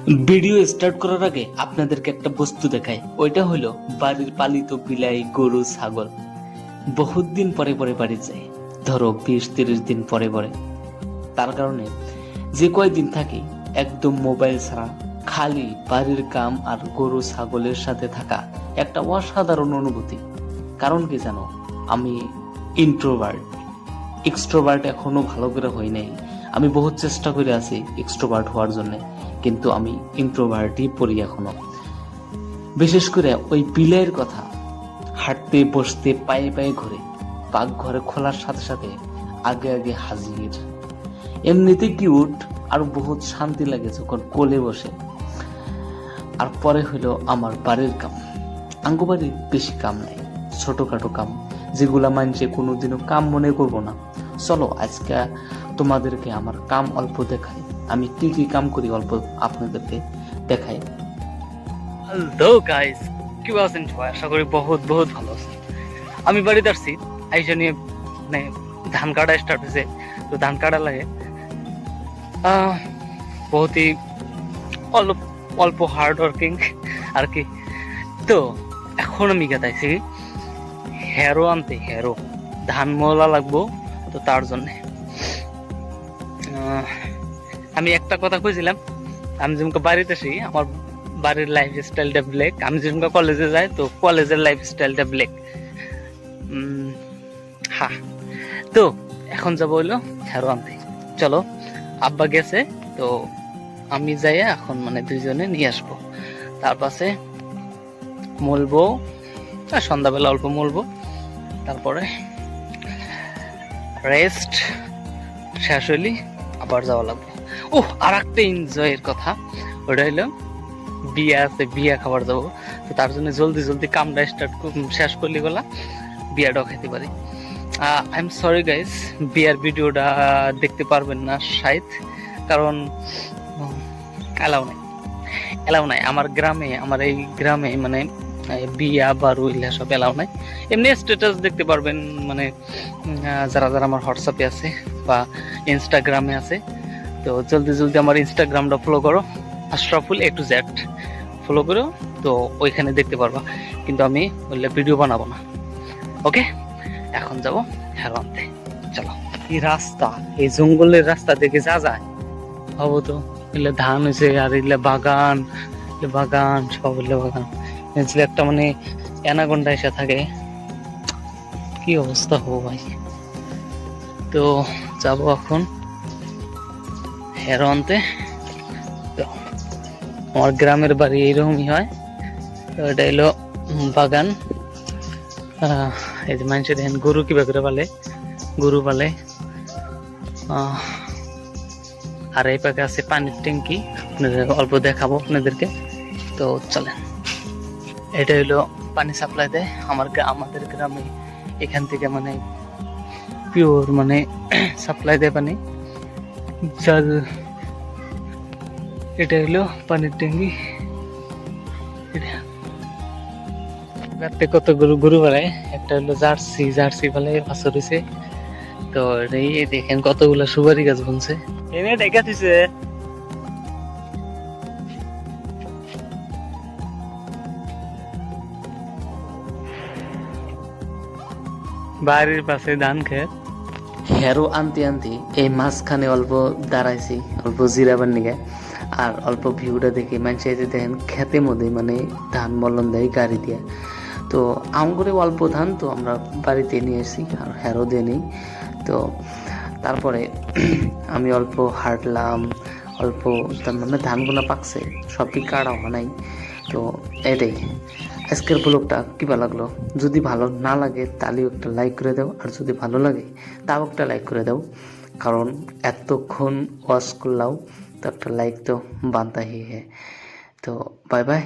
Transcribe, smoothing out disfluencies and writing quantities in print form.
Video start করার আগে আপনাদেরকে একটা বস্তু দেখাই, ওইটা হলো বাড়ির পালিত বিলাই, গরু, ছাগল। বহুত দিন পরে পরে বাড়ি যায়, ধরো 20-30 দিন পরে পরে। তার কারণে যে কয়দিন থাকি একদম মোবাইল ছাড়া, খালি বাড়ির কাম আর গরু ছাগলের সাথে থাকা একটা অসাধারণ অনুভূতি। কারণ কি জানো, আমি ইন্ট্রোভার্ট। এক্সট্রোভার্ট এখনো ভালো করে হই নাই। আমি বহুত চেষ্টা করে আছি এক্সট্রোভার্ট হওয়ার জন্য, কিন্তু আমি ইন্ট্রোভার্টই পড়ি এখনো। বিশেষ করে ওই বিলের কথা, হাঁটতে বসতে পায়ে পায়ে ঘুরে পাকঘরে খোলার সাথে সাথে আগে আগে হাজির। এমনিতে কিউট, আর বহুত শান্তি লাগে যখন কোলে বসে। আর পরে হইলো আমার বাড়ির কাম। আঙ্গবাড়ির বেশি কাম নাই, ছোটখাটো কাম, যেগুলা মানছে কোনোদিনও কাম মনে করবো না। চলো আজকে তোমাদেরকে আমার কাম অল্প দেখাই, আমি কি কি কাম করি অল্প আপনাদেরকে দেখাই। হ্যালো গাইস, কি আছেন সবাই? আশা করি বহুত বহুত ভালো আছেন। আমি বাড়িতে আসছি, আইসা নিয়ে মানে ধান কাটা স্টার্ট হয়েছে। তো ধান কাটা লাগে বহুতই অল্প অল্প হার্ড ওয়ার্কিং আর কি। তো এখন আমি গেতাইছি হেরো আনতে, হেরো ধান মোলা লাগবো। তো তার জন্য আমি একটা কথা কইছিলাম, আমি যেমন বাড়িতে আসি আমার বাড়ির লাইফ স্টাইলটা ব্ল্যাক। আমি যেমন কলেজে যাই তো কলেজের লাইফ স্টাইলটা ব্ল্যাক। হ্যাঁ, তো এখন যাবো হইলো হেরো আনতে। চলো, আব্বা গেছে তো আমি যাই এখন, মানে দুইজনে নিয়ে আসবো। তার পাশে মলবো, সন্ধ্যাবেলা অল্প মলবো, তারপরে রেস্ট শেষ হইলি আবার যাওয়া লাগবে। আর একটা এনজয়ের কথা, ওটা হইলো বিয়া আছে, বিয়া খাবার যাবো। তো তার জন্য জলদি জলদি কামটা স্টার্ট শেষ করলি গলা বিয়াটাও খেতে পারি। আই এম সরি গাইস, বিয়ার ভিডিওটা দেখতে পারবেন না শায়দ, কারণ এলাও নাই, এলাও নাই আমার গ্রামে, আমার এই গ্রামে মানে বিয়া বা রুইলা সব এলাও নাই। এমনি স্ট্যাটাস দেখতে পারবেন, মানে যারা যারা আমার হোয়াটসঅ্যাপে আছে বা ইনস্টাগ্রামে আছে। তো জলদি জলদি আমার ইনস্টাগ্রামটা ফলো করো, Ashraful A to Z follow করো, তো ওইখানে দেখতে পারবা। কিন্তু আমি বললে ভিডিও বানাবো না, ওকে? এখন যাবো হেরো আনতে, চলো। এই রাস্তা, এই জঙ্গলের রাস্তা দেখে যা যায় ভাবো তো, এলে ধান হয়েছে আর এলে বাগান, বাগান সব এলে বাগান। একটা মানে অ্যানাকোন্ডা এসে থাকে, কি অবস্থা হবো ভাই। তো যাবো এখন হেরো আনতে। তো আমার গ্রামের বাড়ি এইরকমই হয়। তো এটা এলো বাগান। এই যে মানুষের দেখেন গরু কিভাবে করে পালে, গরু পালে। আর এই পাশে আছে পানির ট্যাঙ্কি, আপনাদের অল্প দেখাবো আপনাদেরকে। তো চলেন, এটা হলো পানি সাপ্লাই দেয় আমাদের গ্রামে। এখান থেকে মানে পিওর মানে সাপ্লাই দেয় পানি। যার এটা হলো পানির ট্যাঙ্কি। কত গরু গরু বেড়ায়, একটা হলো জার্সি, জার্সি ফেলে বাছর হয়েছে। তো এই দেখেন কতগুলো সুপারি গাছ বুনছে, এনে দেখা দিছে। বাড়ির পাশে ধান খেত। হেরো আনতে আনতে এই মাঝখানে অল্প দাঁড়াইছি, অল্প জিরাবার নিগে। আর অল্প ভিউটা দেখে মানুষ এই যে দেখেন খেতে মধ্যে মানে ধান বলন দেয় গাড়ি দিয়ে। তো আম করে অল্প ধান তো আমরা বাড়িতে নিয়ে এসেছি আর হেরো দিয়ে নিই। তো তারপরে আমি অল্প হাঁটলাম, অল্প তার মানে ধানগুলো পাকছে, সবই কাটা হয় নাই। তো এটাই আজকের ব্লগটা কিবা লাগলো। যদি ভালো না লাগে তাহলেও একটা লাইক করে দাও, আর যদি ভালো লাগে তাও একটা লাইক করে দাও, কারণ এতক্ষণ ওয়াচ করলাও তো একটা লাইক তো বানতা হি হ্যাঁ। তো বাই বাই।